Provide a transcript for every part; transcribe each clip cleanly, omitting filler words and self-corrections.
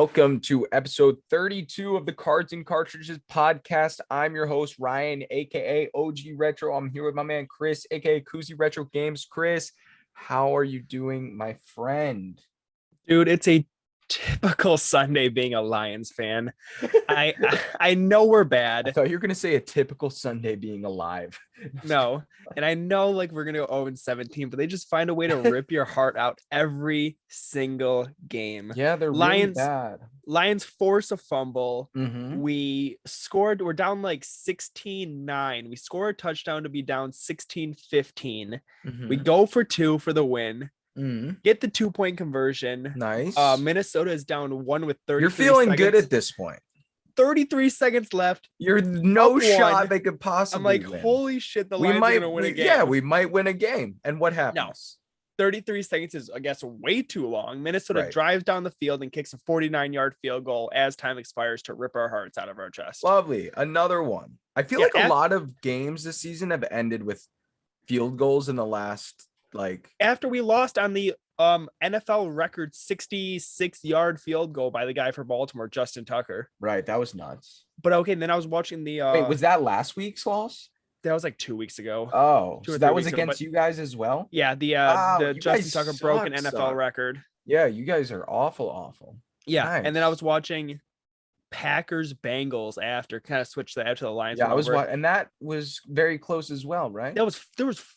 Welcome to episode 32 of the Cards and Cartridges Podcast. I'm your host, Ryan, aka OG Retro. I'm here with my man, Chris, aka Koozie Retro Games. Chris, how are you doing, my friend? Dude, it's a typical Sunday being a Lions fan. I know we're I bad. thought you were going to say a typical Sunday being alive. No, and I know we're going to go 0-17, but they just find a way to rip your heart out every single game. Yeah, they're really bad. Lions force a fumble. Mm-hmm. We're down 16-9. We score a touchdown to be down 16-15. Mm-hmm. We go for 2 for the win. Mm-hmm. Get the 2-point conversion. Nice. Minnesota is down 1 with 30. You're feeling good at this point. 33 seconds left. You're no Up shot one. they could possibly I'm win. holy shit, the Lions are going to win a game. Yeah, we might win a game. And what happens? 33 seconds is, I guess, way too long. Minnesota drives down the field and kicks a 49-yard field goal as time expires to rip our hearts out of our chest. Lovely. Another one. I feel like a lot of games this season have ended with field goals in the last, after we lost on the NFL record 66-yard field goal by the guy for Baltimore, Justin Tucker. Right. That was nuts. But okay, then I was watching the Wait, was that last week's loss? That was 2 weeks ago. Oh, so that was against you guys as well? Yeah, the Justin Tucker broke an NFL record. Yeah, you guys are awful. Yeah, nice. And then I was watching Packers Bengals after, kind of switched that to the Lions. Yeah, and that was very close as well, right? There was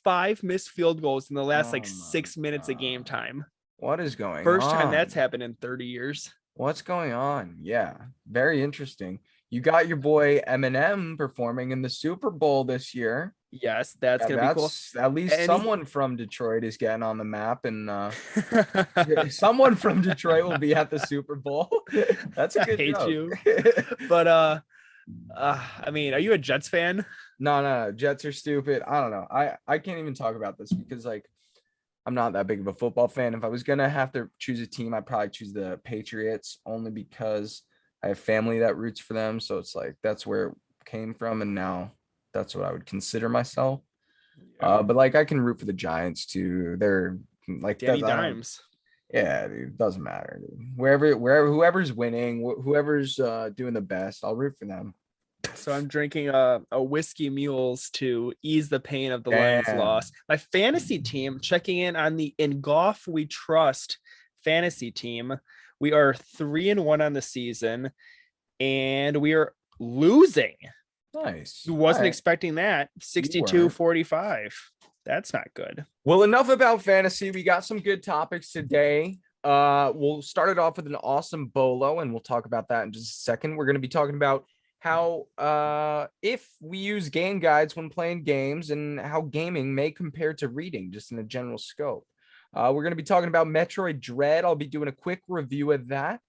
5 missed field goals in the last 6 minutes of game time. What is going on? First time that's happened in 30 years. What's going on? Yeah, very interesting. You got your boy Eminem performing in the Super Bowl this year. Yes, that's gonna be cool. At least someone from Detroit is getting on the map, and someone from Detroit will be at the Super Bowl. That's a good joke. You. But I mean, are you a Jets fan? No, Jets are stupid. I don't know. I can't even talk about this because I'm not that big of a football fan. If I was gonna have to choose a team, I'd probably choose the Patriots, only because I have family that roots for them. So it's that's where it came from, and now that's what I would consider myself. Yeah. But I can root for the Giants too. They're Danny Dimes. Yeah, dude, doesn't matter, dude. Wherever whoever's winning, whoever's doing the best, I'll root for them. So I'm drinking a whiskey mules to ease the pain of the Lions loss. My fantasy team, checking in on the In Golf We Trust fantasy team. We are 3-1 on the season, and we are losing. Nice. Who wasn't expecting that? 62-45. That's not good. Well, enough about fantasy. We got some good topics today. We'll start it off with an awesome bolo, and we'll talk about that in just a second. We're going to be talking about how if we use game guides when playing games and how gaming may compare to reading, just in a general scope. We're going to be talking about Metroid Dread. I'll be doing a quick review of that.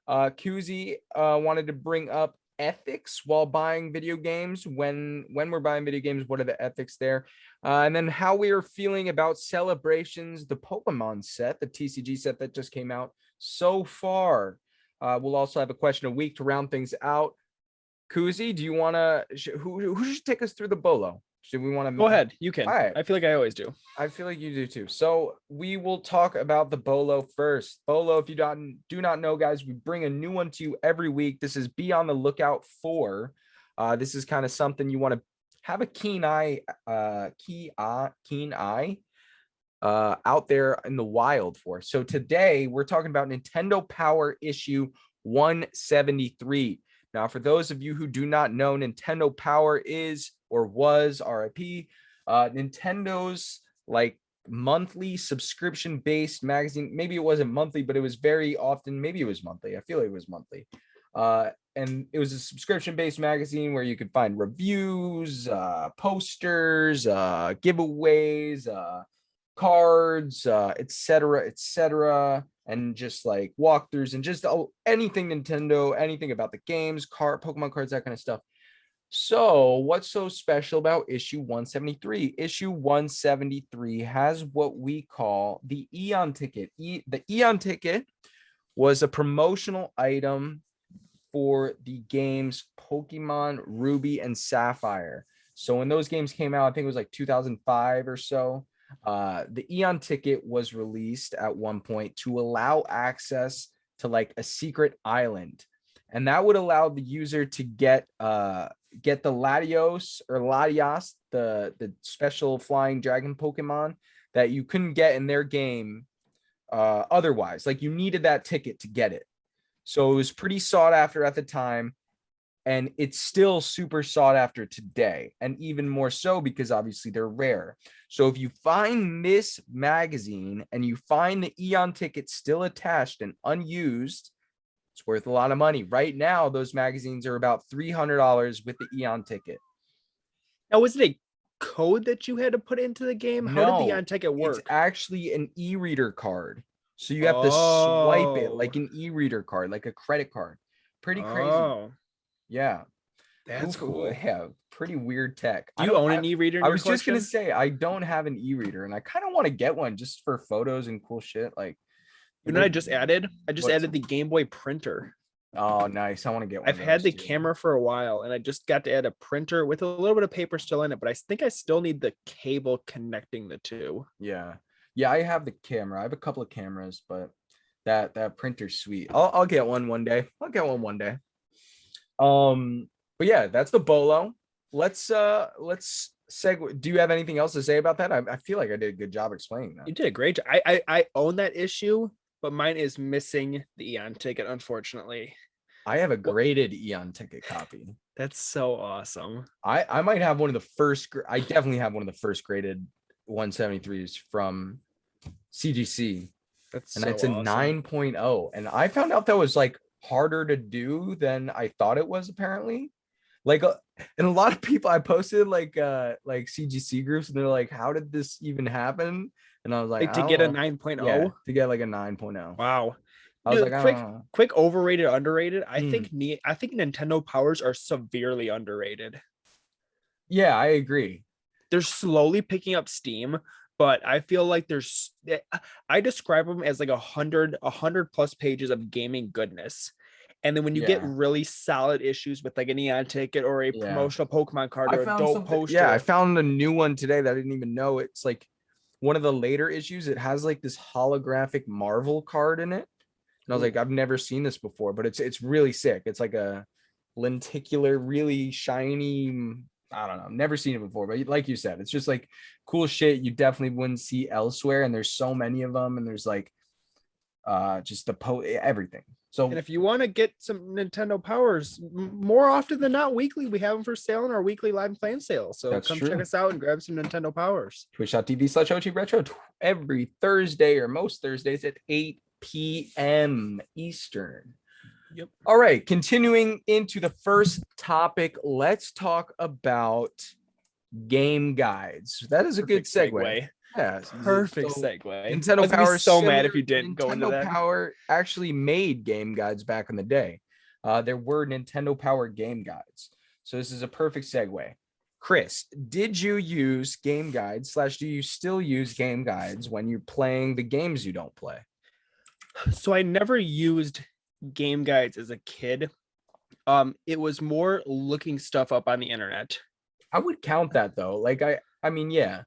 Koozie wanted to bring up ethics while buying video games. When we're buying video games, what are the ethics there? And then how we are feeling about Celebrations, the Pokemon set, the TCG set that just came out so far. We'll also have a question a week to round things out. Koozie, do you want to, who should take us through the bolo? Should we want to go ahead? You can. All right. I feel like I always do. I feel like you do too. So we will talk about the bolo first. Bolo, if you do not know, guys, we bring a new one to you every week. This is be on the lookout for. This is kind of something you want to have a keen eye out there in the wild for. So today we're talking about Nintendo Power issue 173. Now, for those of you who do not know, Nintendo Power is or was RIP Nintendo's monthly subscription-based magazine. Maybe it wasn't monthly, but it was very often. Maybe it was monthly. I feel like it was monthly. And it was a subscription-based magazine where you could find reviews, posters, giveaways, cards, etc., and just walkthroughs and just anything Nintendo, anything about the games, Pokemon cards, that kind of stuff. So what's so special about issue 173? Issue 173 has what we call the Eon ticket. The Eon ticket was a promotional item for the games Pokemon Ruby and Sapphire. So when those games came out, I think it was 2005 or so. The Eon ticket was released at one point to allow access to like a secret island, and that would allow the user to get the Latios, the special flying dragon Pokemon that you couldn't get in their game otherwise. Like, you needed that ticket to get it. So it was pretty sought after at the time, and it's still super sought after today, and even more so because obviously they're rare. So if you find this magazine and you find the Eon ticket still attached and unused, it's worth a lot of money. Right now, those magazines are about $300 with the Eon ticket. Now, was it a code that you had to put into the game? How did the Eon ticket work? It's actually an e-reader card. So you have to swipe it like an e-reader card, like a credit card. Pretty crazy. Yeah. That's cool. Yeah, pretty weird tech. Do you own an e-reader? I was just gonna say, I don't have an e-reader, and I kind of want to get one just for photos and cool shit. Like, you know what I just added? I just added the Game Boy printer. Oh, nice. I want to get one. I've had the camera for a while, and I just got to add a printer with a little bit of paper still in it, but I think I still need the cable connecting the two. Yeah. Yeah, I have the camera. I have a couple of cameras, but that printer's sweet. I'll get one day. I'll get one day. But yeah, that's the Bolo. Let's segue. Do you have anything else to say about that? I feel like I did a good job explaining that. You did a great job. I own that issue, but mine is missing the Eon ticket, unfortunately. I have a graded Eon ticket copy. That's so awesome. I might have one of the first. I definitely have one of the first graded 173s from CGC. It's a 9.0, and I found out that was like harder to do than I thought it was, apparently. Like, and a lot of people, I posted like CGC groups, and they're like, how did this even happen? And I was like to get a 9.0? Yeah, to get like a 9.0. Wow. I was like, quick overrated, underrated. I think Nintendo powers are severely underrated. Yeah, I agree. They're slowly picking up steam, but I feel like I describe them as like 100 plus pages of gaming goodness. And then when you get really solid issues with like an Eon ticket or a promotional Pokemon card or a dope poster. Yeah, I found a new one today that I didn't even know. It's like one of the later issues. It has like this holographic Marvel card in it. And I was like, I've never seen this before, but it's really sick. It's like a lenticular, really shiny, I don't know, never seen it before, but like you said, it's just like cool shit you definitely wouldn't see elsewhere. And there's so many of them, and there's like just everything. So, and if you want to get some Nintendo powers, more often than not, weekly, we have them for sale in our weekly live plan sale. So come check us out and grab some Nintendo powers. Twitch.tv/OG every Thursday, or most Thursdays at 8 p.m. Eastern. Yep. All right, continuing into the first topic, let's talk about game guides. That is a good segue. Yeah, perfect segue. Nintendo Power. So mad if you didn't go into that. Nintendo Power actually made game guides back in the day. There were Nintendo Power game guides, so this is a perfect segue. Chris, did you use game guides / do you still use game guides when you're playing the games you don't play? So I never used game guides as a kid. It was more looking stuff up on the internet. I would count that though. Like I mean, yeah.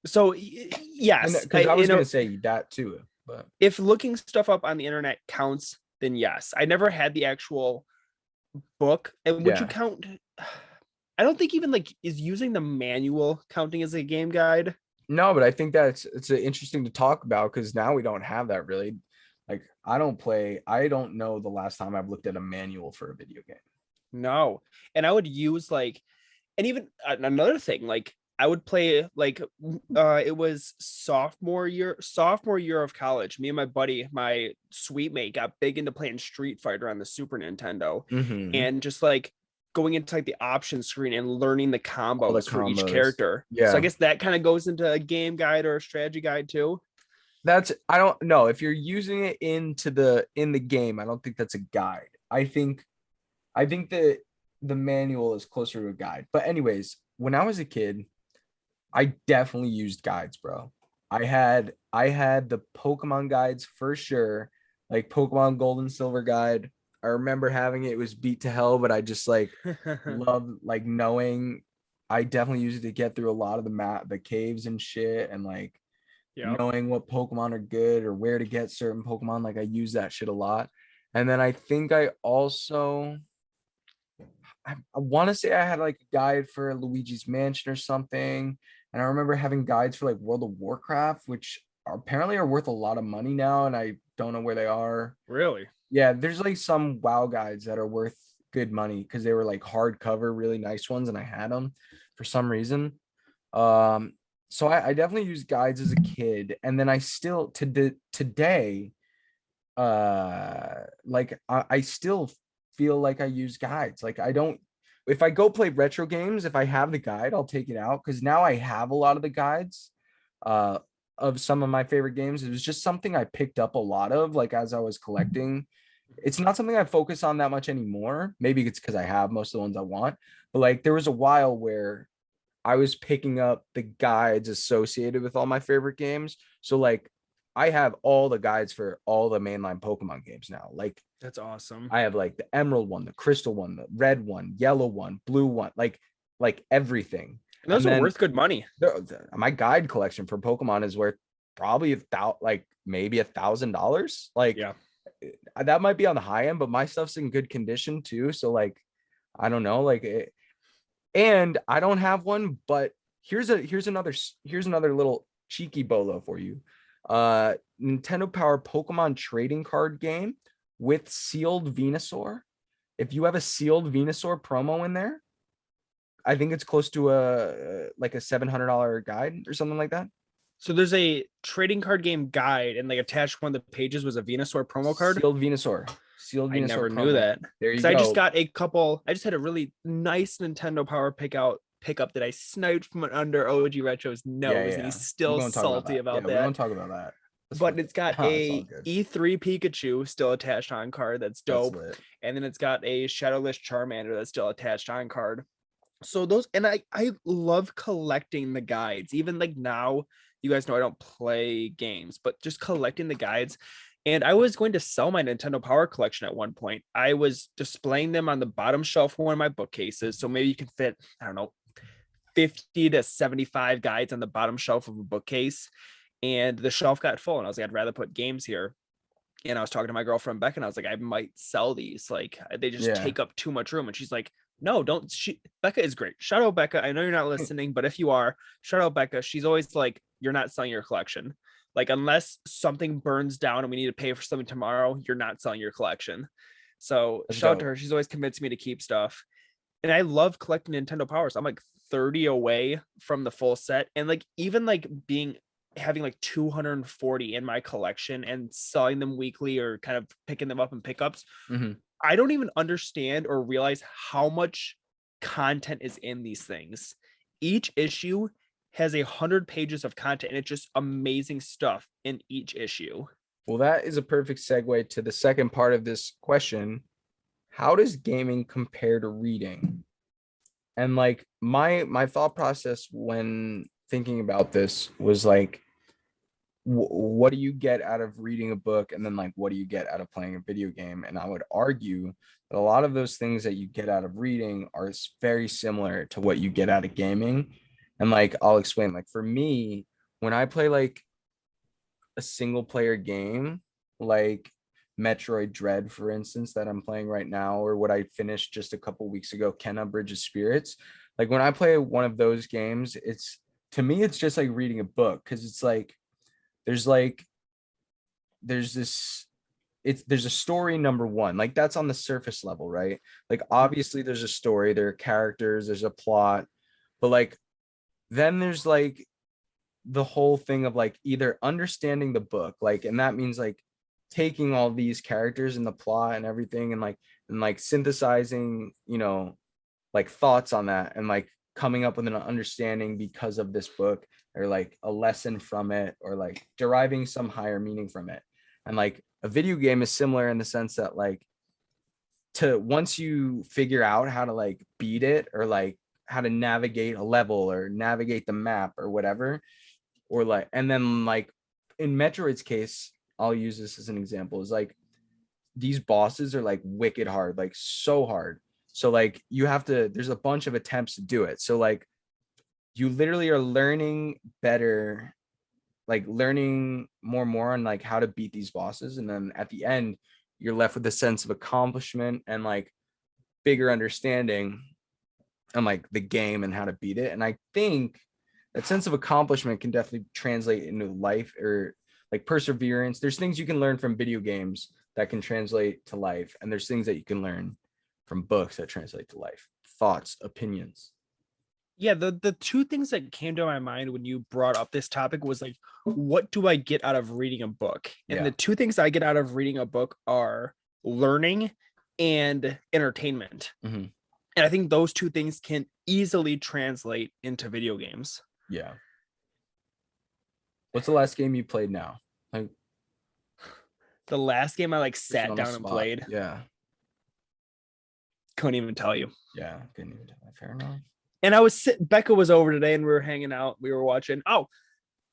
So yes, because I was going to say that too. But if looking stuff up on the internet counts, then yes. I never had the actual book. And would you count? I don't think even like is using the manual counting as a game guide. No, but I think it's interesting to talk about, because now we don't have that really. Like, I don't know the last time I've looked at a manual for a video game. No. And I would use like, and even another thing, like I would play like it was sophomore year of college. Me and my buddy, my suite mate, got big into playing Street Fighter on the Super Nintendo, and just like going into like the option screen and learning the combos for each character. Yeah. So I guess that kind of goes into a game guide or a strategy guide too. I don't know if you're using it in the game. I don't think that's a guide. I think that the manual is closer to a guide. But anyways, when I was a kid, I definitely used guides, bro. I had the Pokemon guides for sure, like Pokemon Gold and Silver guide. I remember having it. It was beat to hell, but I just like love like knowing. I definitely used it to get through a lot of the caves and shit, and like knowing what Pokemon are good or where to get certain Pokemon. Like I use that shit a lot. And then I think I also I want to say I had like a guide for Luigi's Mansion or something. And I remember having guides for like World of Warcraft, which apparently are worth a lot of money now. And I don't know where they are. Really? Yeah, there's like some WoW guides that are worth good money because they were like hardcover, really nice ones, and I had them for some reason. So I definitely used guides as a kid, and then I still today, like I still feel like I use guides. Like I don't, if I go play retro games, if I have the guide, I'll take it out because now I have a lot of the guides. Of some of my favorite games. It was just something I picked up a lot of, like as I was collecting. It's not something I focus on that much anymore. Maybe it's because I have most of the ones I want, but like there was a while where I was picking up the guides associated with all my favorite games. So like I have all the guides for all the mainline Pokemon games now. Like That's awesome. I have like the Emerald one, the Crystal one, the Red one, Yellow one, Blue one, like everything. And those are worth good money. My guide collection for Pokemon is worth probably maybe $1,000. Like, yeah, that might be on the high end, but my stuff's in good condition too. So like, I don't know, like, and I don't have one, but here's another little cheeky bolo for you. Nintendo Power Pokemon trading card game with sealed Venusaur. If you have a sealed Venusaur promo in there, I think it's close to a $700 guide or something like that. So there's a trading card game guide, and like attached one of the pages was a Venusaur promo card. Sealed Venusaur. I never knew that. There you go. I just got a couple. I just had a really nice Nintendo Power pickup that I sniped from under OG Retro's nose, and he's still salty about that. We don't talk about that. But it's got a E3 Pikachu still attached on card. That's dope. And then it's got a Shadowless Charmander that's still attached on card. So those, and I love collecting the guides. Even like now, you guys know I don't play games, but just collecting the guides. And I was going to sell my Nintendo Power collection at one point. I was displaying them on the bottom shelf of one of my bookcases. So maybe you can fit, I don't know, 50 to 75 guides on the bottom shelf of a bookcase. And the shelf got full. And I was like, I'd rather put games here. And I was talking to my girlfriend, Becca, and I was like, I might sell these. Like, they just take up too much room. And she's like, no, don't. Becca is great. Shout out Becca. I know you're not listening, but if you are, shout out Becca. She's always like, you're not selling your collection. Like, unless something burns down and we need to pay for something tomorrow, you're not selling your collection. So shout out to her. She's always convinced me to keep stuff. And I love collecting Nintendo Powers. I'm like 30 away from the full set. And like, even like having like 240 in my collection and selling them weekly or kind of picking them up in pickups. Mm-hmm. I don't even understand or realize how much content is in these things. Each issue has 100 pages of content, and it's just amazing stuff in each issue. Well, that is a perfect segue to the second part of this question. How does gaming compare to reading? And like my thought process when thinking about this was like, what do you get out of reading a book, and then like what do you get out of playing a video game? And I would argue that a lot of those things that you get out of reading are very similar to what you get out of gaming. And like I'll explain, like for me, when I play like a single player game like Metroid Dread, for instance, that I'm playing right now, or what I finished just a couple weeks ago, Kenna Bridge of Spirits, like when I play one of those games, it's, to me, it's just like reading a book, because it's like there's a story, number one, like that's on the surface level, right? Like obviously there's a story, there are characters, there's a plot, but like then there's like the whole thing of like either understanding the book, like, and that means like taking all these characters and the plot and everything and like synthesizing, like thoughts on that and like coming up with an understanding because of this book, or like a lesson from it, or like deriving some higher meaning from it. And like a video game is similar in the sense that like, to once you figure out how to like beat it, or like how to navigate a level or navigate the map or whatever, or like, and then like in Metroid's case, I'll use this as an example, is like these bosses are like wicked hard, like so hard. So like there's a bunch of attempts to do it. So like you literally are learning better like learning more on like how to beat these bosses, and then at the end you're left with a sense of accomplishment and like bigger understanding on like the game and how to beat it. And I think that sense of accomplishment can definitely translate into life, or like perseverance. There's things you can learn from video games that can translate to life, and there's things that you can learn from books that translate to life. Thoughts, opinions. Yeah, the two things that came to my mind when you brought up this topic was like, what do I get out of reading a book? And the two things I get out of reading a book are learning and entertainment. Mm-hmm. And I think those two things can easily translate into video games. Yeah. What's the last game you played now? Like the last game I like sat down and played. Yeah. Couldn't even tell you. Yeah, couldn't even tell. Fair enough. And I was Becca was over today and we were hanging out. We were watching. Oh,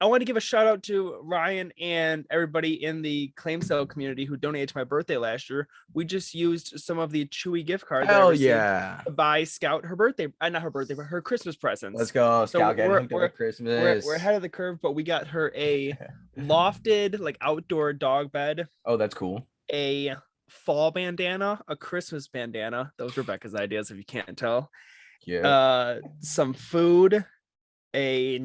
I want to give a shout out to Ryan and everybody in the claim sale community who donated to my birthday last year. We just used some of the Chewy gift cards. Hell yeah! To buy Scout her birthday, not her birthday, but her Christmas presents. Let's go, Scout! We're Christmas. We're ahead of the curve, but we got her a lofted like outdoor dog bed. Oh, that's cool. A fall bandana, a Christmas bandana. Those were Becca's ideas, if you can't tell. Yeah. Some food. A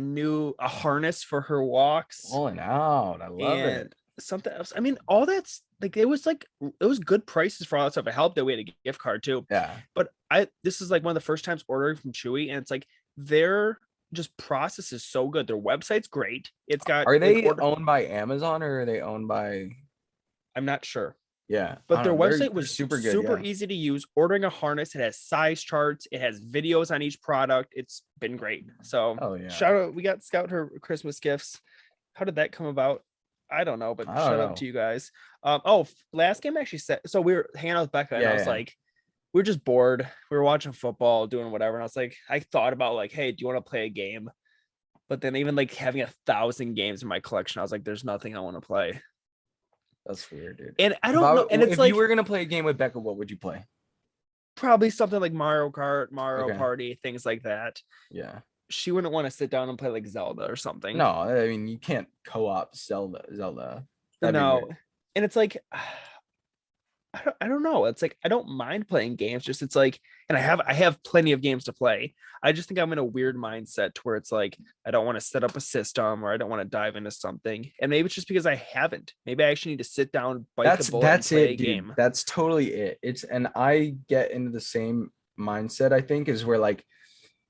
harness for her walks. Pulling out. I love it. Something else. I mean, all that's like it was good prices for all that stuff. It helped that we had a gift card too. Yeah. But this is like one of the first times ordering from Chewy, and it's like their just process is so good. Their website's great. It's got. Are they owned by Amazon or are they owned by? I'm not sure. Yeah, but their website was super good, super easy to use. Ordering a harness, it has size charts, it has videos on each product. It's been great. So shout out, we got Scout her Christmas gifts. How did that come about? I don't know, but shout out to you guys. Last game actually said so. We were hanging out with Becca, and I was like, we were just bored. We were watching football, doing whatever, and I was like, I thought about like, hey, do you want to play a game? But then even like having 1,000 games in my collection, I was like, there's nothing I want to play. That's weird, dude. And I don't know. And it's if like, you were gonna play a game with Becca, what would you play? Probably something like Mario Kart, Mario Party, things like that. Yeah. She wouldn't want to sit down and play like Zelda or something. No, I mean you can't co-op Zelda. No, and it's like I don't know. It's like I don't mind playing games. Just it's like, and I have plenty of games to play. I just think I'm in a weird mindset to where it's like I don't want to set up a system or I don't want to dive into something. And maybe it's just because I haven't. Maybe I actually need to sit down, bite the bullet, and play a game. That's totally it. And I get into the same mindset. I think is where like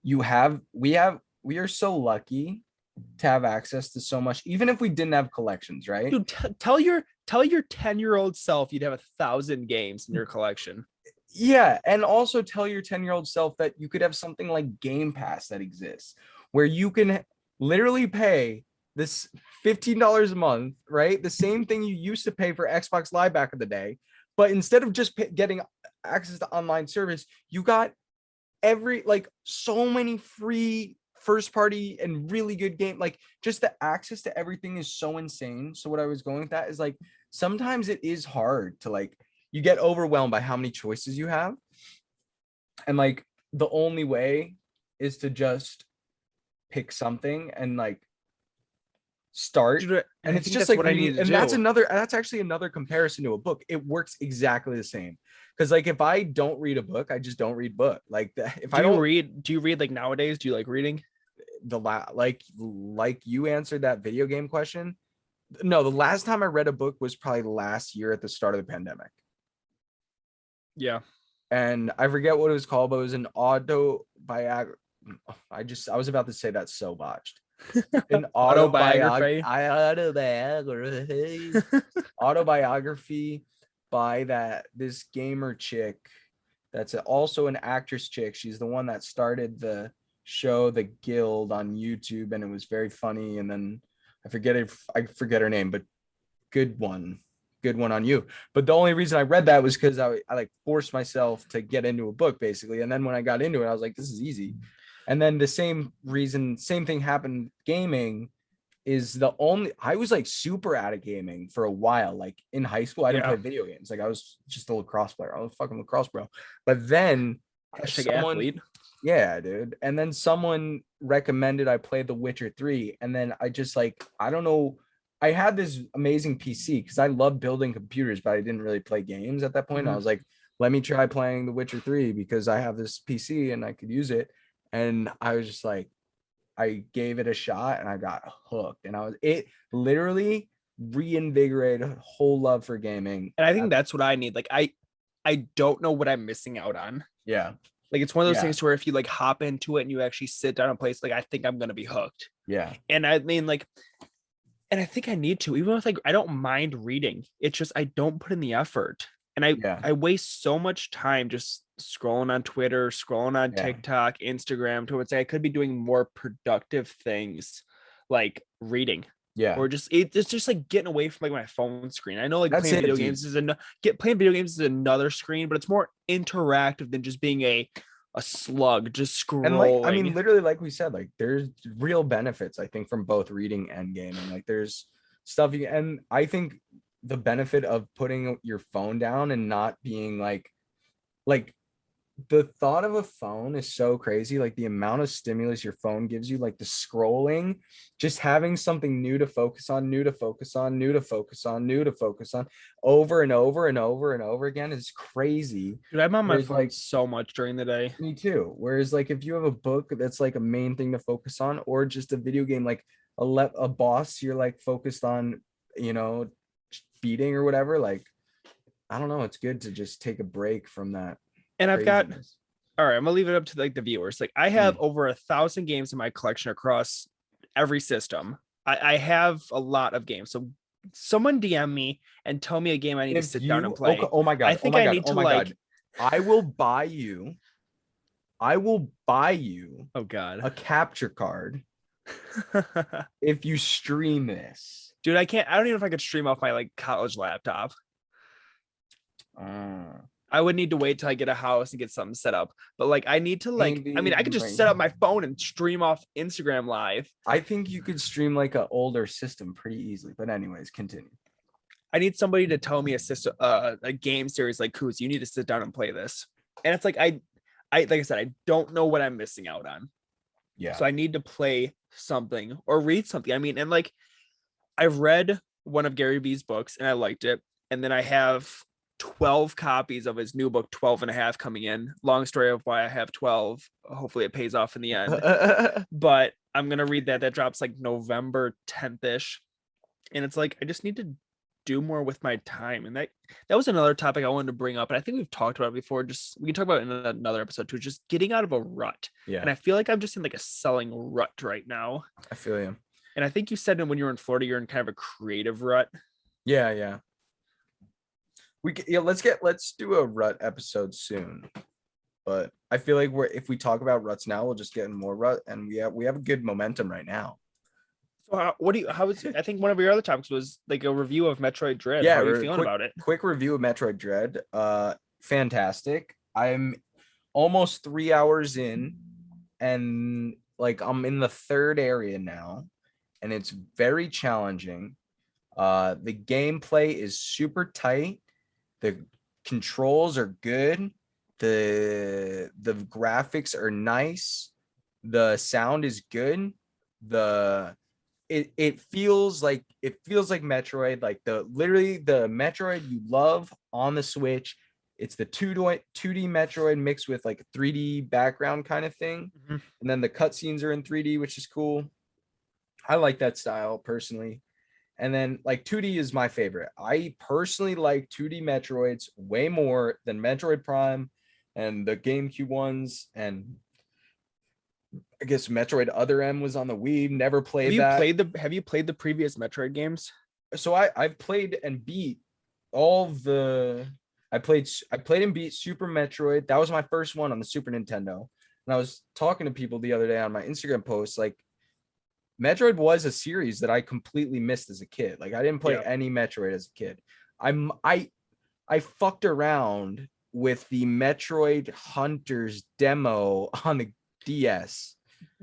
we are so lucky to have access to so much, even if we didn't have collections, right? Dude, tell your 10-year-old self you'd have 1,000 games in your collection. Yeah, and also tell your 10-year-old self that you could have something like Game Pass that exists, where you can literally pay this $15 a month, right? The same thing you used to pay for Xbox Live back in the day, but instead of just getting access to online service, you got so many free first party and really good game. Like just the access to everything is so insane. So what I was going with that is like sometimes it is hard to like you get overwhelmed by how many choices you have, and like the only way is to just pick something and like start. Dude, and it's just like what I need to do. That's actually another comparison to a book. It works exactly the same. Because like if I don't read a book, I just don't read book. Like if I don't read, do you read like nowadays? Do you like reading? Like you answered that video game question. No, the last time I read a book was probably last year at the start of the pandemic. Yeah. And I forget what it was called, but it was an autobiography. I was about to say that so botched. An autobiography by this gamer chick that's also an actress chick. She's the one that started the show The Guild on YouTube, and it was very funny. And then I forget her name, but good one on you. But the only reason I read that was because I like forced myself to get into a book basically, and then when I got into it I was like, this is easy. And then the same thing happened gaming. I was like super out of gaming for a while. Like in high school, I didn't play video games. Like I was just a lacrosse player. I was a fucking lacrosse bro. But then athlete. Yeah, dude. And then someone recommended I play The Witcher 3. And then I just like, I don't know. I had this amazing PC because I love building computers, but I didn't really play games at that point. I Mhm. was like, let me try playing The Witcher 3 because I have this PC and I could use it. And I was just like, I gave it a shot and I got hooked. And it literally reinvigorated a whole love for gaming. And I think that's what I need. Like I don't know what I'm missing out on. Yeah. Like it's one of those Yeah. things where if you like hop into it and you actually sit down and play, it's like I think I'm gonna be hooked. Yeah. And I mean like, and I think I need to, even if like I don't mind reading. It's just I don't put in the effort. And I waste so much time just scrolling on Twitter, scrolling on TikTok, Instagram, towards I could be doing more productive things like reading. Yeah. Or just it's just like getting away from like my phone screen. I know like That's playing it, video dude. games is playing video games is another screen, but it's more interactive than just being a slug just scrolling. And like, I mean, literally, like we said, like there's real benefits, I think, from both reading and gaming. Like there's stuff and I think the benefit of putting your phone down and not being like the thought of a phone is so crazy. Like the amount of stimulus your phone gives you, like the scrolling, just having something new to focus on, new to focus on, new to focus on, new to focus on over and over and over and over again is crazy. Dude, I'm on my phone like so much during the day. Me too. Whereas like if you have a book that's like a main thing to focus on, or just a video game like a boss you're like focused on, beating or whatever, like I don't know, it's good to just take a break from that. And I've got, all right, I'm gonna leave it up to like the viewers. Like I have over 1,000 games in my collection across every system. I have a lot of games. So someone DM me and tell me a game I need to sit down and play. Okay, oh my God. I think I need to like, I will buy you. Oh God, a capture card if you stream this. Dude, I don't even know if I could stream off my like college laptop. I would need to wait till I get a house and get something set up. But like I need to like, I mean, I could just set up my phone and stream off Instagram Live. I think you could stream like an older system pretty easily. But anyways, continue. I need somebody to tell me a game series like, Kuz, you need to sit down and play this. And it's like I like I said, I don't know what I'm missing out on. Yeah. So I need to play something or read something. I mean, and like I've read one of Gary Vee's books and I liked it. And then I have 12 copies of his new book, 12 and a half, coming in. Long story of why I have 12. Hopefully it pays off in the end. But I'm going to read that. That drops like November 10th-ish. And it's like, I just need to do more with my time. And that was another topic I wanted to bring up. And I think we've talked about it before. Just, we can talk about it in another episode too, just getting out of a rut. Yeah. And I feel like I'm just in like a selling rut right now. I feel you. And I think you said when you were in Florida, you're in kind of a creative rut. Yeah. Let's do a rut episode soon. But I feel like if we talk about ruts now, we'll just get in more rut, and we have a good momentum right now. So I think one of your other topics was like a review of Metroid Dread. Yeah, how are you feeling about it? Quick review of Metroid Dread. Fantastic. I'm almost 3 hours in, and like I'm in the third area now, and it's very challenging. The gameplay is super tight. The controls are good. The graphics are nice. The sound is good. It feels like Metroid, like the Metroid you love on the Switch. It's the 2D Metroid mixed with like a 3D background kind of thing. Mm-hmm. And then the cutscenes are in 3D, which is cool. I like that style personally. And then like 2D is my favorite. I personally like 2D Metroids way more than Metroid Prime and the GameCube ones. And I guess Metroid Other M was on the Wii. Never played that. Have you played the previous Metroid games? So I've played and beat all the. I played and beat Super Metroid. That was my first one on the Super Nintendo. And I was talking to people the other day on my Instagram post, like, Metroid was a series that I completely missed as a kid. Like I didn't play any Metroid as a kid. I fucked around with the Metroid Hunters demo on the DS.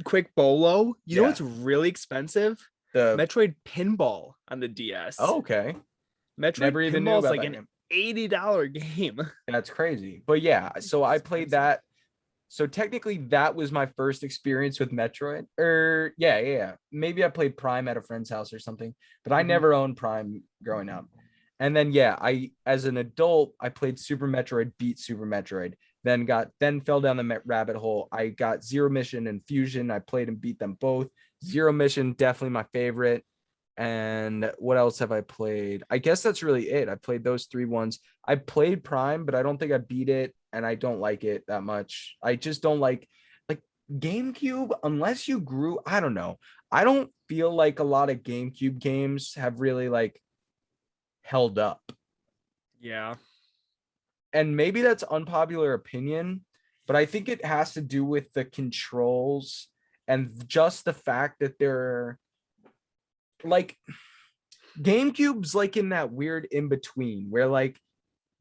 Quick bolo. You know what's really expensive? The Metroid Pinball on the DS. Oh, okay. Metroid Pinball is like an $80 game. That's crazy. But yeah, so I played that. So technically that was my first experience with Metroid. Or yeah. Maybe I played Prime at a friend's house or something, but I never owned Prime growing up. And then I as an adult, I played Super Metroid, beat Super Metroid, then fell down the rabbit hole. I got Zero Mission and Fusion. I played and beat them both. Zero Mission, definitely my favorite. And what else have I played? I guess that's really it. I played those 3 ones. I played Prime, but I don't think I beat it, and I don't like it that much. I just don't like GameCube unless you grew. I don't know. I don't feel like a lot of GameCube games have really like held up. Yeah. And maybe that's unpopular opinion, but I think it has to do with the controls and just the fact that they're like GameCube's like in that weird in between where like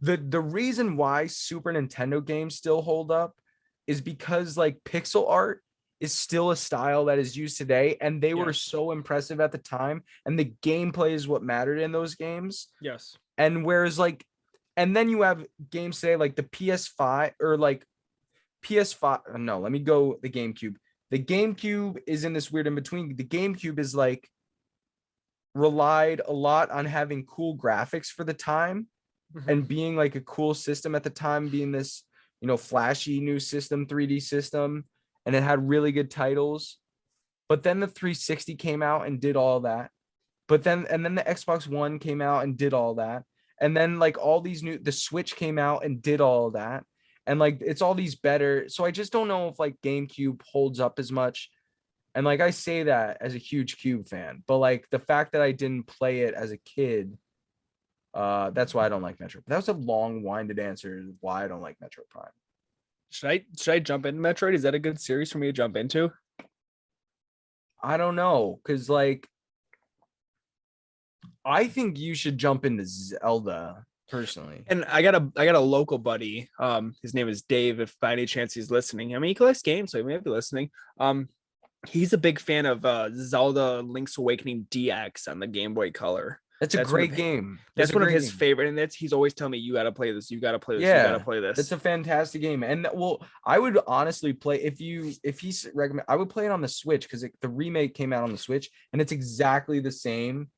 the reason why Super Nintendo games still hold up is because like pixel art is still a style that is used today, and they were so impressive at the time, and the gameplay is what mattered in those games. Yes. And whereas like, and then you have games today like the PS5 or like PS5. No, let me go the GameCube. The GameCube is in this weird in between. The GameCube is like relied a lot on having cool graphics for the time and being like a cool system at the time, being this, flashy new system, 3D system, and it had really good titles. But then the 360 came out and did all that. But then the Xbox One came out and did all that. And then like all these the Switch came out and did all that. And like it's all these better. So I just don't know if like GameCube holds up as much. And like I say that as a huge Cube fan, but like the fact that I didn't play it as a kid, that's why I don't like Metroid. That was a long-winded answer to why I don't like Metroid Prime. Should I jump into Metroid? Is that a good series for me to jump into? I don't know, because like I think you should jump into Zelda personally. And I got a local buddy. His name is Dave. If by any chance he's listening, I mean he collects games, so he may be listening. He's a big fan of Zelda Link's Awakening DX on the Game Boy Color. That's a great game. That's one of his favorite, and he's always telling me, you gotta play this, you gotta play this, you gotta play this. It's a fantastic game. And I would honestly play if he's recommend, I would play it on the Switch because the remake came out on the Switch and it's exactly the same,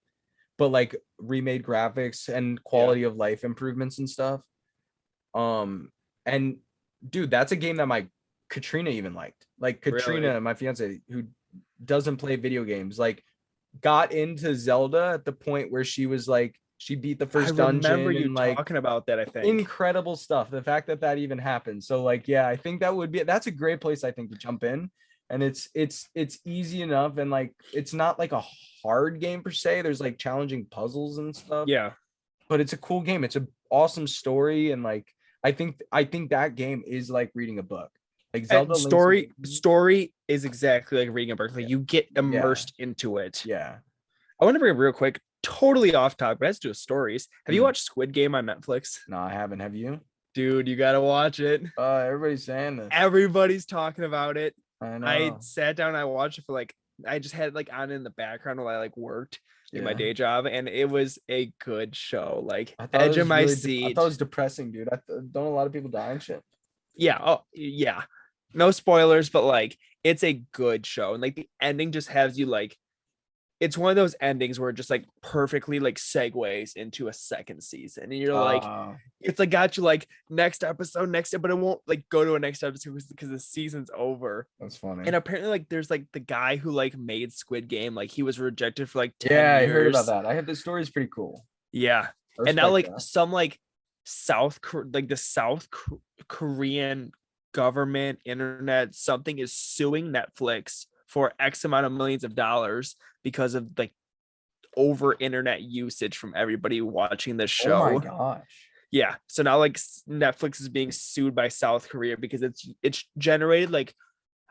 but like remade graphics and quality of life improvements and stuff. And dude, that's a game that my Katrina even liked. Like Katrina, really? My fiance, who doesn't play video games, like got into Zelda at the point where she was like, she beat the first dungeon. I remember you talking about that. I think incredible stuff. The fact that even happened. So like, yeah, I think that's a great place I think to jump in. And it's easy enough, and like it's not like a hard game per se. There's like challenging puzzles and stuff. Yeah, but it's a cool game. It's an awesome story, and like I think that game is like reading a book. Like Zelda story is exactly like reading a book. Like you get immersed into it. Yeah. I want to bring up real quick, totally off topic, but let's do stories. Have you watched Squid Game on Netflix? No, I haven't. Have you? Dude, you gotta watch it. Everybody's saying this. Everybody's talking about it. I know. I sat down and I watched it for like, I just had like on in the background while I like worked in my day job, and it was a good show. Like edge of my seat. I thought it was depressing, dude. Don't a lot of people die and shit? Yeah. Oh, yeah. No spoilers, but like it's a good show, and like the ending just has you like, it's one of those endings where it just like perfectly like segues into a second season, and you're like, it's like got you like next episode, but it won't like go to a next episode because the season's over. That's funny. And apparently like there's like the guy who like made Squid Game, like he was rejected for like 10 years. I heard about that. I heard the story is pretty cool. Yeah. And now like some like South Korean government internet something is suing Netflix for X amount of millions of dollars because of like over internet usage from everybody watching this show. Oh my gosh. Yeah. So now like Netflix is being sued by South Korea because it's generated like,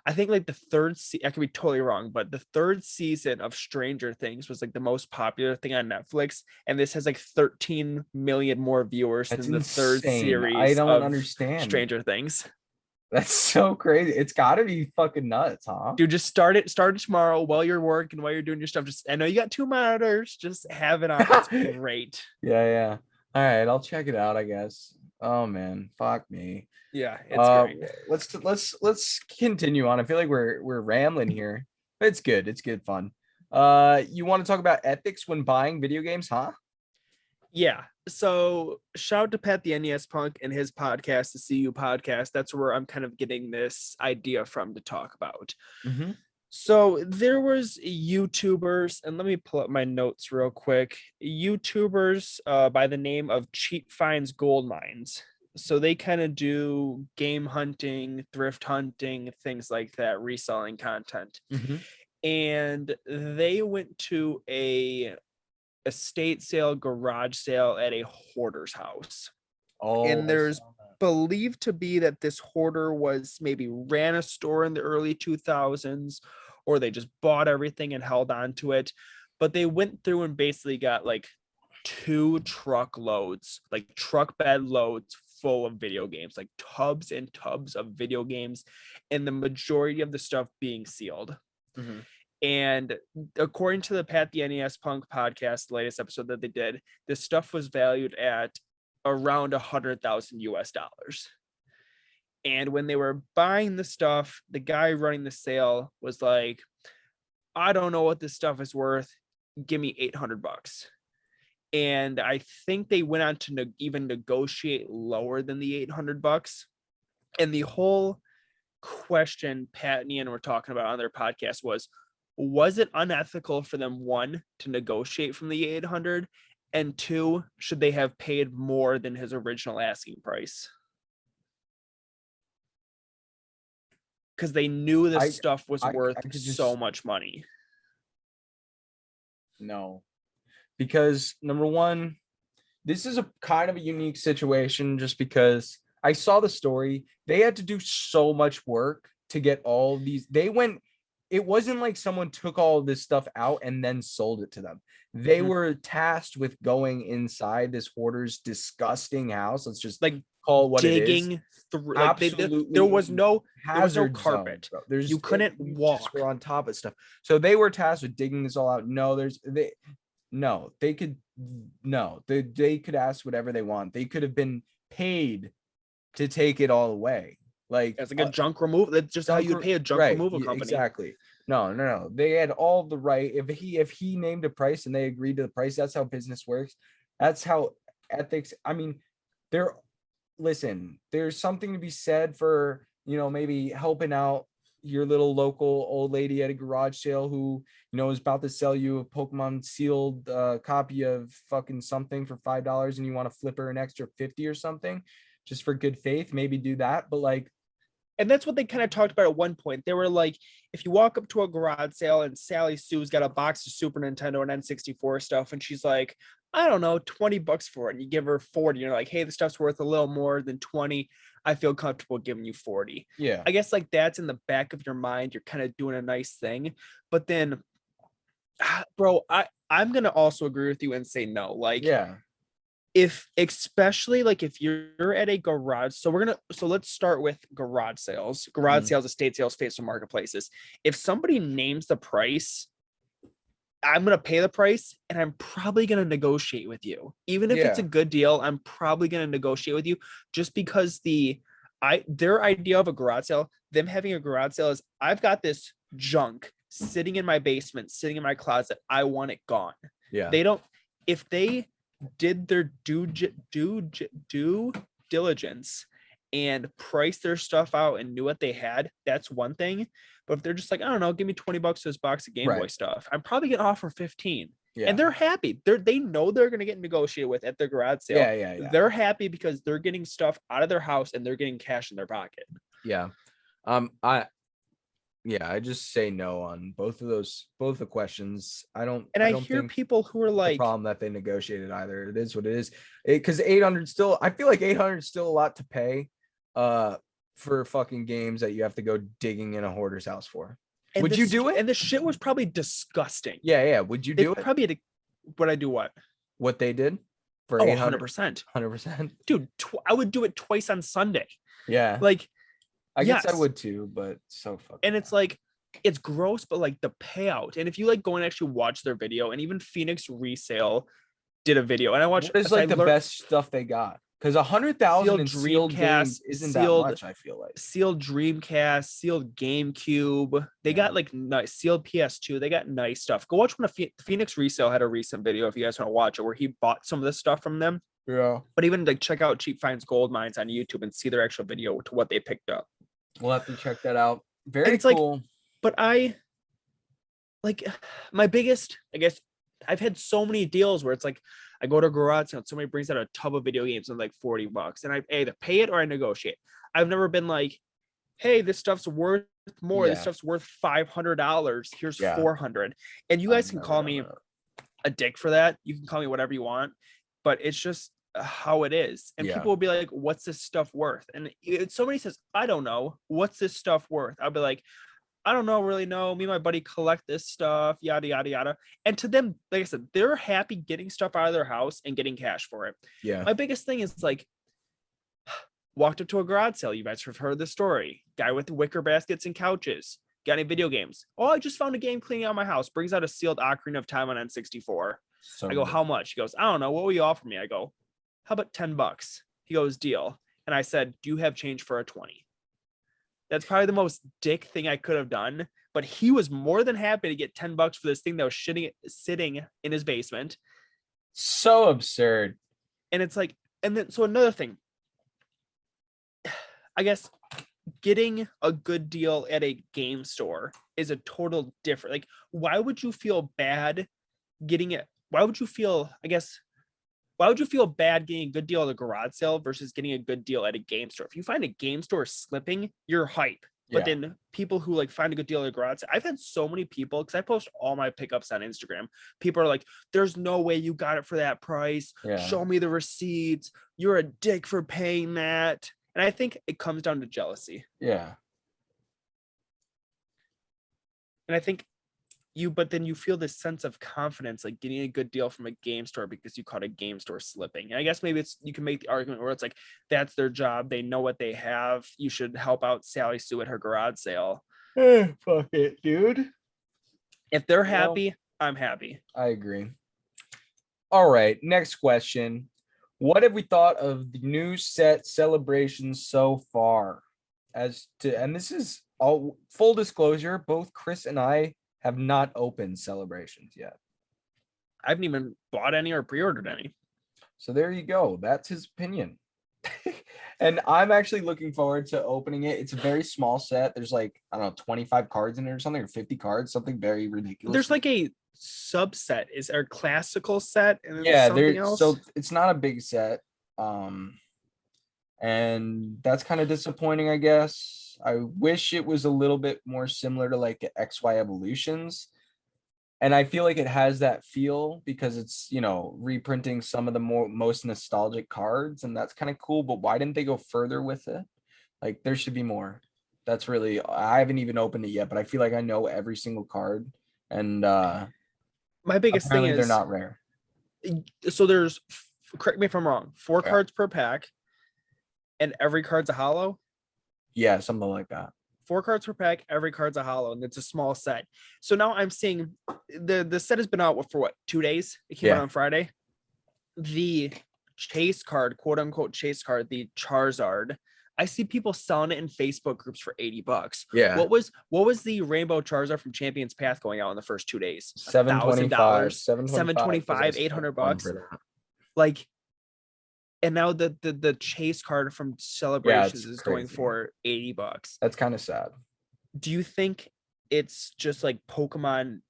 I think like the third I could be totally wrong, but the third season of Stranger Things was like the most popular thing on Netflix, and this has like 13 million more viewers than the third series. I don't understand Stranger Things. That's so crazy. It's got to be fucking nuts, huh? Dude, just start it tomorrow while you're working, while you're doing your stuff. Just, I know you got 2 monitors. Just have it on. It's great. Yeah. All right, I'll check it out, I guess. Oh man, fuck me. Yeah, it's great. Let's continue on. I feel like we're rambling here. It's good. It's good fun. You want to talk about ethics when buying video games, huh? Yeah. So shout out to Pat the NES Punk and his podcast, the CU podcast. That's where I'm kind of getting this idea from to talk about. Mm-hmm. So there was YouTubers, and let me pull up my notes real quick. YouTubers by the name of Cheap Finds Gold Mines. So they kind of do game hunting, thrift hunting, things like that, reselling content. Mm-hmm. And they went to a estate sale, garage sale at a hoarder's house. Oh, And there's believed to be that this hoarder was maybe ran a store in the early 2000s, or they just bought everything and held on to it. But they went through and basically got like 2 truckloads, like truck bed loads full of video games, like tubs and tubs of video games, and the majority of the stuff being sealed. Mm-hmm. And according to the Pat the NES Punk podcast, the latest episode that they did, this stuff was valued at around $100,000. And when they were buying the stuff, the guy running the sale was like, I don't know what this stuff is worth. Give me $800. And I think they went on to even negotiate lower than the $800. And the whole question Pat and Ian were talking about on their podcast was it unethical for them, one, to negotiate from the 800, and two, should they have paid more than his original asking price? Because they knew this stuff was worth so much money. No, because number one, this is a kind of a unique situation just because I saw the story. They had to do so much work to get all these. It wasn't like someone took all of this stuff out and then sold it to them. They were tasked with going inside this hoarder's disgusting house. Let's just like call what digging it is. through. Like there was no carpet. Zone, you couldn't walk. Were on top of stuff. So they were tasked with digging this all out. They could ask whatever they want. They could have been paid to take it all away. Like it's like a junk removal. That's just how you pay a junk removal company. Exactly. No. They had all the right. If he named a price and they agreed to the price, that's how business works. That's how ethics. I mean, there's something to be said for, maybe helping out your little local old lady at a garage sale who, is about to sell you a Pokemon sealed copy of fucking something for $5 and you want to flip her an extra 50 or something just for good faith. Maybe do that. But like, and that's what they kind of talked about at one point. They were like, if you walk up to a garage sale and Sally Sue's got a box of Super Nintendo and N64 stuff, and she's like, I don't know, $20 for it. And you give her 40. You're like, hey, the stuff's worth a little more than 20. I feel comfortable giving you 40. Yeah. I guess like that's in the back of your mind. You're kind of doing a nice thing. But then, bro, I'm going to also agree with you and say no. Like, yeah. Especially like if you're at a garage, so let's start with garage sales, sales, estate sales, Facebook marketplaces. If somebody names the price, I'm going to pay the price and I'm probably going to negotiate with you. Even if it's a good deal, I'm probably going to negotiate with you just because their idea of a garage sale, them having a garage sale is I've got this junk sitting in my basement, sitting in my closet. I want it gone. Yeah. If they did their due diligence and priced their stuff out and knew what they had, that's one thing. But if they're just like, I don't know, give me $20 for this box of Game Boy stuff, I'm probably gonna offer 15. Yeah. And they're happy. They know they're gonna get negotiated with at their garage sale. Yeah. They're happy because they're getting stuff out of their house and they're getting cash in their pocket. Yeah. I just say no on both the questions. I don't hear people who are like, the problem that they negotiated either. It is what it is. Because 800 still, I feel like 800 is still a lot to pay for fucking games that you have to go digging in a hoarder's house for. And would you do it? And the shit was probably disgusting. Yeah. Would you do it? Probably had would I do what? What they did for 800%. 100%. Dude, I would do it twice on Sunday. Yeah. Like, I guess I would too, but so fucking. And it's like, it's gross, but like the payout. And if you like go and actually watch their video, and even Phoenix Resale did a video, and I watched. What is like the best stuff they got? Because 100,000 in sealed Dreamcast, games isn't that much, I feel like. Sealed Dreamcast, sealed GameCube. They got like nice sealed PS2. They got nice stuff. Go watch when Phoenix Resale had a recent video if you guys want to watch it, where he bought some of this stuff from them. Yeah. But even like check out Cheap Finds Gold Mines on YouTube and see their actual video to what they picked up. We'll have to check that out. Very cool. Like, but my biggest, I guess, I've had so many deals where it's like I go to a garage sale and somebody brings out a tub of video games and like $40, and I either pay it or I negotiate. I've never been like, hey, this stuff's worth more. This stuff's worth $500. Here's $400. And you guys can call me a dick for that. You can call me whatever you want, but it's just how it is. And people will be like, what's this stuff worth? And if somebody says, I don't know, what's this stuff worth? I'll be like, I don't really know. Me and my buddy collect this stuff, yada, yada, yada. And to them, like I said, they're happy getting stuff out of their house and getting cash for it. Yeah. My biggest thing is like, walked up to a garage sale. You guys have heard the story. Guy with the wicker baskets and couches. Got any video games? Oh, I just found a game cleaning out my house. Brings out a sealed Ocarina of Time on N64. I go, how much? He goes, I don't know. What will you offer me? I go, how about $10? He goes, deal. And I said, do you have change for a 20? That's probably the most dick thing I could have done, but he was more than happy to get $10 for this thing that was sitting in his basement. So absurd. And it's like, and then, so another thing, I guess getting a good deal at a game store is a total different, like, why would you feel bad getting it? Why would you feel bad getting a good deal at a garage sale versus getting a good deal at a game store? If you find a game store slipping, you're hype. But then people who like find a good deal at a garage sale, I've had so many people, because I post all my pickups on Instagram. People are like, there's no way you got it for that price. Show me the receipts. You're a dick for paying that. And I think it comes down to jealousy. Yeah. And I think but then you feel this sense of confidence, like getting a good deal from a game store because you caught a game store slipping. And I guess maybe you can make the argument where it's like, that's their job. They know what they have. You should help out Sally Sue at her garage sale. Fuck it, dude. If they're happy, I'm happy. I agree. All right. Next question. What have we thought of the new set Celebrations so far? And this is all full disclosure, both Chris and I have not opened Celebrations yet. I haven't even bought any or pre-ordered any. So there you go. That's his opinion. And I'm actually looking forward to opening it. It's a very small set. There's like, I don't know, 25 cards in it or something, or 50 cards, something very ridiculous. There's like a subset. Is there a classical set? And something else? So it's not a big set. And that's kind of disappointing, I guess. I wish it was a little bit more similar to like XY Evolutions. And I feel like it has that feel because it's, reprinting some of the most nostalgic cards, and that's kind of cool. But why didn't they go further with it? Like, there should be more. That's really, I haven't even opened it yet, but I feel like I know every single card. And my biggest thing is they're not rare. So there's, correct me if I'm wrong, 4 cards per pack, and every card's a holo. Yeah, something like that. 4 cards per pack, every card's a holo, and it's a small set. So now I'm seeing the set has been out for 2 days? It came out on Friday. The chase card, quote unquote chase card, the Charizard. I see people selling it in Facebook groups for $80. Yeah. What was the Rainbow Charizard from Champions Path going out in the first 2 days? $725, $725, $800. Like, and now the chase card from Celebrations is going for $80. That's kind of sad. Do you think it's just like Pokemon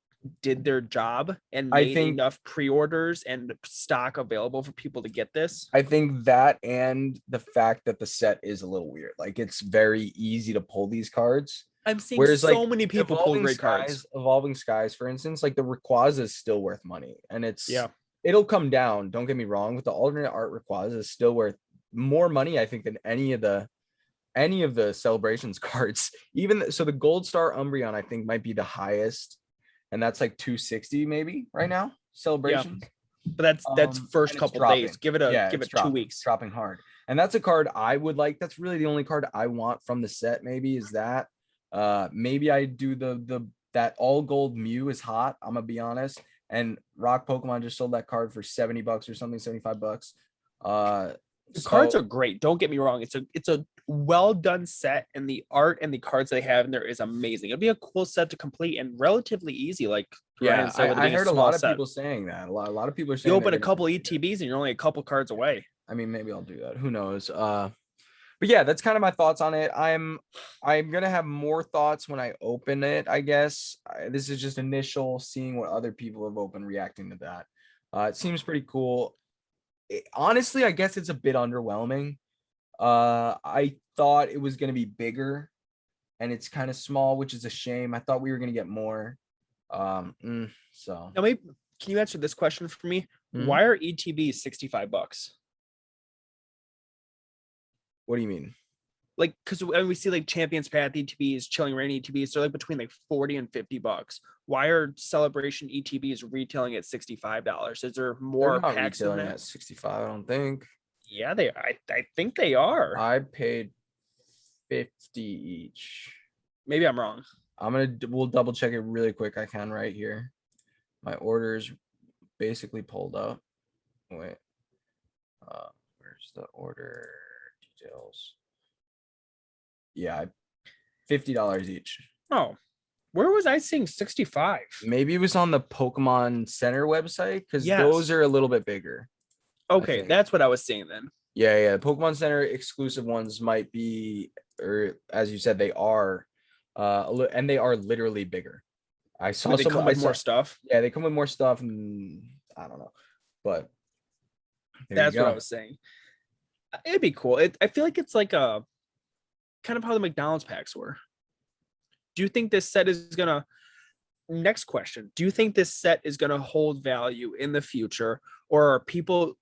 did their job and made enough pre-orders and stock available for people to get this? I think that, and the fact that the set is a little weird. Like, it's very easy to pull these cards. I'm seeing so many people pull great cards. Evolving Skies, for instance, like the Rayquaza is still worth money, and it'll come down. Don't get me wrong, but the alternate art Rayquaza is still worth more money, I think, than any of the Celebrations cards. Even so, the Gold Star Umbreon, I think, might be the highest, and that's like 260 maybe right now. Celebrations. Yeah. But that's first couple days. Give it 2 weeks. Dropping hard. And that's a card I would like. That's really the only card I want from the set, maybe, is that. Maybe I do that all gold Mew is hot, I'm gonna be honest. And Rock Pokemon just sold that card for $70 or something, $75. The So cards are great. Don't get me wrong. It's a well done set, and the art and the cards they have in there is amazing. It'd be a cool set to complete and relatively easy, like Ryan yeah, said, with it I being a heard a small lot of set. people saying that. A lot of people are You saying open they're a gonna couple complete it. ETBs and you're only a couple cards away. I mean, maybe I'll do that. Who knows? But yeah, that's kind of my thoughts on it. I'm gonna have more thoughts when I open it, I guess. This is just initial, seeing what other people have opened, reacting to that. It seems pretty cool. Honestly, I guess it's a bit underwhelming. I thought it was gonna be bigger, and it's kind of small, which is a shame. I thought we were gonna get more. So Now, maybe can you answer this question for me? Hmm? Why are ETBs $65? What do you mean? Like, because when we see like Champions Path ETBs, Chilling Reign ETBs, they're like between like $40 and $50. Why are Celebration ETBs retailing at $65? Is there They're more not packs than retailing that? at 65, I don't think. Yeah, they. I think they are. I paid 50 each. Maybe I'm wrong. We'll double check it really quick. I can right here. My orders basically pulled up. Wait. Where's the order details? Yeah, $50 each. Oh, where was I seeing 65? Maybe it was on the Pokemon Center website, because Yes. those are a little bit bigger. Okay, think. that's what I was seeing then. Yeah. Pokemon Center exclusive ones might be, or as you said, they are, and they are literally bigger. I saw Where they some. come with more stuff. Yeah, they come with more stuff, and I don't know, but That's what I was saying. It'd be cool. I feel like it's like a kind of how the McDonald's packs were. Do you think this set is gonna? Next question. Do you think this set is gonna hold value in the future, or are people?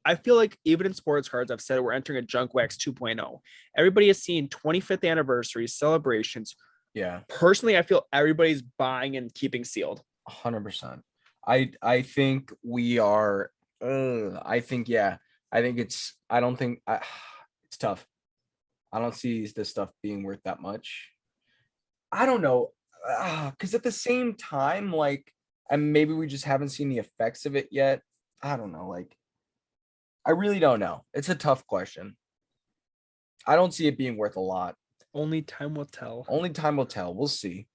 I feel like even in sports cards, I've said we're entering a junk wax 2.0. Everybody has seen 25th anniversary celebrations. Yeah. Personally, I feel everybody's buying and keeping sealed. 100%. I think we are. I think yeah. I think it's. I don't think it's tough. I don't see this stuff being worth that much. I don't know, because at the same time, like, and maybe we just haven't seen the effects of it yet. I don't know. Like, I really don't know. It's a tough question. I don't see it being worth a lot. Only time will tell. Only time will tell. We'll see.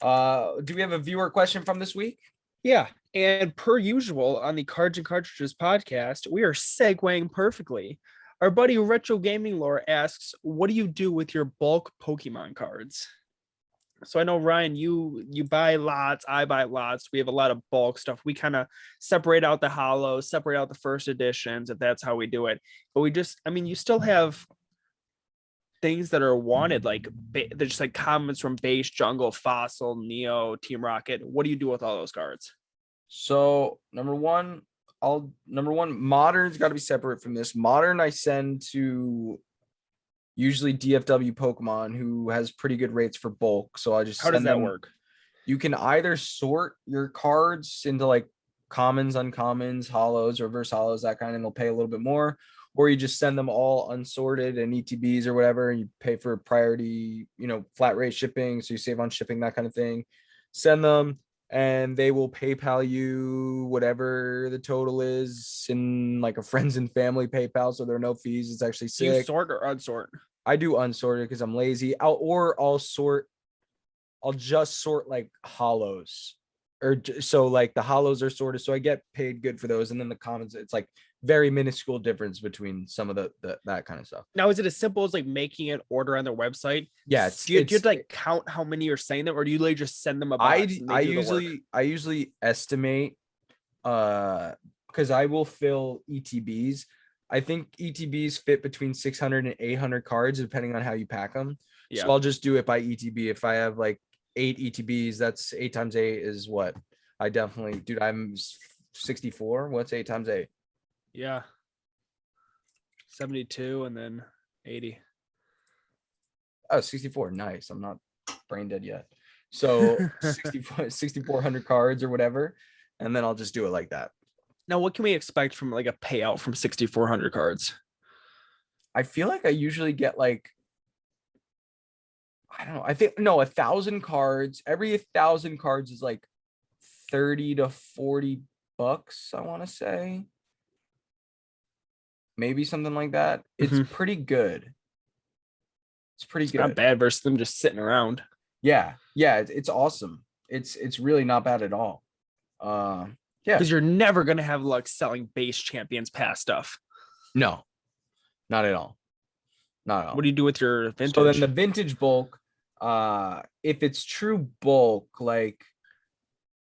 Do we have a viewer question from this week? Yeah. And per usual on the Cards and Cartridges podcast, we are segueing perfectly. Our buddy Retro Gaming Lore asks, what do you do with your bulk Pokemon cards? So I know, Ryan, you buy lots, I buy lots. We have a lot of bulk stuff. We kind of separate out the hollows, separate out the first editions, if that's how we do it. But you still have things that are wanted, like they're just like comments from Base, Jungle, Fossil, Neo, Team Rocket. What do you do with all those cards? So number one, Modern's got to be separate from this. Modern I send to usually DFW Pokemon, who has pretty good rates for bulk. So I just how does that work? You can either sort your cards into like commons, uncommons, hollows, reverse hollows, that kind, and they'll pay a little bit more, or you just send them all unsorted and ETBs or whatever, and you pay for priority, flat rate shipping, so you save on shipping, that kind of thing. Send them, and they will PayPal you whatever the total is in like a friends and family PayPal, so there are no fees. It's actually sick. Do you sort or unsort? I do unsorted because I'm lazy. I'll just sort like hollows, so like the hollows are sorted, so I get paid good for those, and then the commons, it's like very minuscule difference between some of the that kind of stuff. Now, is it as simple as like making an order on their website? Yeah, do you have to like count how many you're sending them, or do you literally just send them a box? I usually estimate, because I will fill ETBs. I think ETBs fit between 600 and 800 cards depending on how you pack them. Yeah. So I'll just do it by ETB. If I have like 8 ETBs, that's 8 times 8 is what? I definitely, dude, I'm 64. What's 8 times 8? Yeah. 72 and then 80. Oh, 64. Nice. I'm not brain dead yet. So 6,400 cards or whatever. And then I'll just do it like that. Now, what can we expect from like a payout from 6,400 cards? I feel like I usually get like, I don't know. I think, no, 1,000 cards. Every 1,000 cards is like 30 to 40 bucks, I want to say. maybe something like that. It's pretty good. It's pretty good. Not bad versus them just sitting around. Yeah, it's awesome. It's really not bad at all. Yeah, because you're never gonna have luck selling base champions pass stuff. No, not at all. Not at all. What do you do with your vintage? So then the vintage bulk, if it's true bulk, like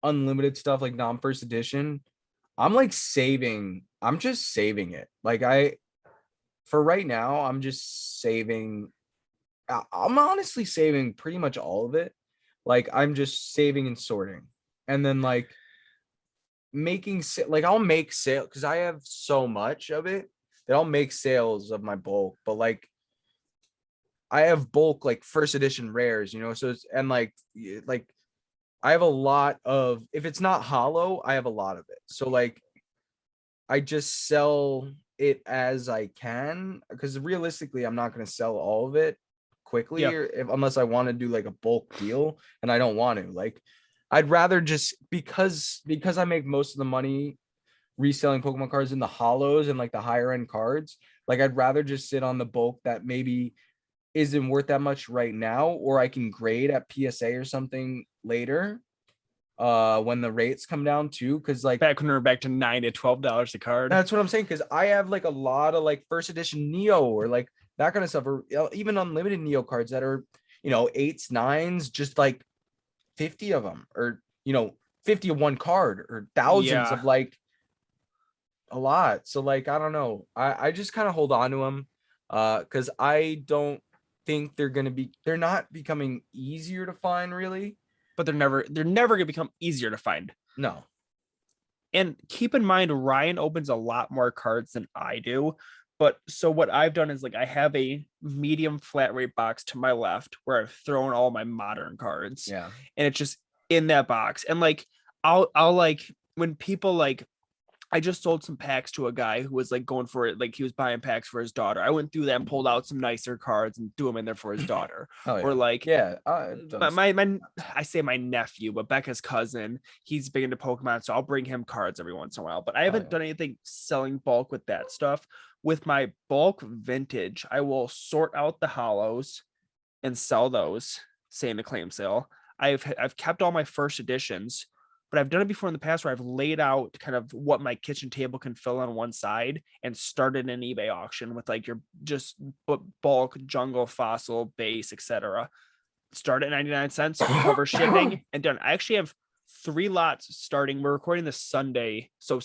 unlimited stuff, like non-first edition, I'm like saving. I'm just saving it. Like for right now, I'm just saving. I'm honestly saving pretty much all of it. Like I'm just saving and sorting, and then like making like I'll make sale because I have so much of it that I'll make sales of my bulk. But like I have bulk like first edition rares, you know. So it's and like I have a lot of, if it's not hollow, I have a lot of it. So like I just sell it as I can, because realistically I'm not going to sell all of it quickly, or unless I want to do like a bulk deal, and I don't want to. Like I'd rather just, because I make most of the money reselling Pokemon cards in the hollows and like the higher end cards, like I'd rather just sit on the bulk that maybe isn't worth that much right now, or I can grade at PSA or something later when the rates come down too, because like back when we were back to $9 to $12 a card. That's what I'm saying, because I have like a lot of like first edition Neo or like that kind of stuff, or even unlimited Neo cards that are, you know, 8s, 9s, just like 50 of them, or, you know, 50 of one card, or thousands of like a lot. So like I don't know, I just kind of hold on to them because I don't think they're not becoming easier to find really, but they're never gonna become easier to find. No. And keep in mind, Ryan opens a lot more cards than I do. But so what I've done is like I have a medium flat rate box to my left where I've thrown all my modern cards. Yeah. And it's just in that box. And like I'll like when people like, I just sold some packs to a guy who was like going for it, like he was buying packs for his daughter. I went through that and pulled out some nicer cards and threw them in there for his daughter. Or like, I say my nephew, but Becca's cousin, he's big into Pokemon, so I'll bring him cards every once in a while. But I haven't done anything selling bulk with that stuff. With my bulk vintage, I will sort out the hollows and sell those, say in a claim sale. I've kept all my first editions. But I've done it before in the past where I've laid out kind of what my kitchen table can fill on one side and started an eBay auction with like your just bulk, jungle, fossil, base, etc. Start at 99 cents, cover shipping, and done. I actually have 3 lots starting. We're recording this Sunday. So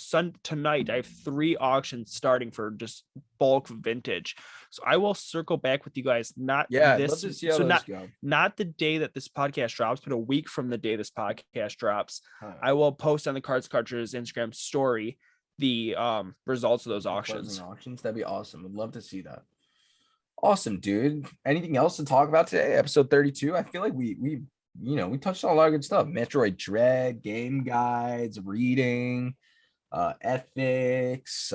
tonight I have 3 auctions starting for just bulk vintage. So I will circle back with you guys. Not the day that this podcast drops, but a week from the day this podcast drops. I will post on the Cards and Cartridges Instagram story the results of those auctions. That'd be awesome. Would love to see that. Awesome, dude. Anything else to talk about today? Episode 32. I feel like we touched on a lot of good stuff. Metroid Dread, game guides, reading, ethics.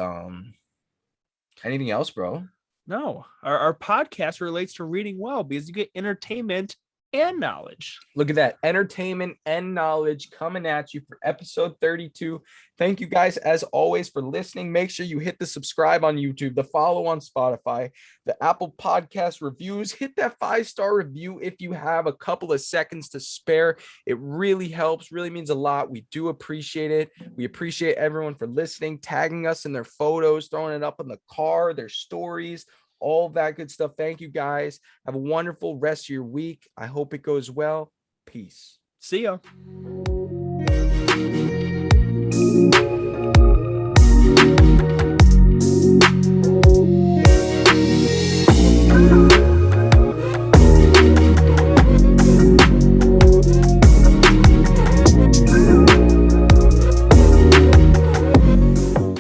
Anything else, bro? No, our podcast relates to reading well because you get entertainment and knowledge. Look at that. Entertainment and knowledge coming at you for episode 32. Thank you guys, as always, for listening. Make sure you hit the subscribe on YouTube, the follow on Spotify, the Apple Podcast reviews. Hit that 5-star review if you have a couple of seconds to spare. It really helps, really means a lot. We do appreciate it. We appreciate everyone for listening, tagging us in their photos, throwing it up in the car, their stories, all that good stuff. Thank you guys. Have a wonderful rest of your week. I hope it goes well. Peace. See ya.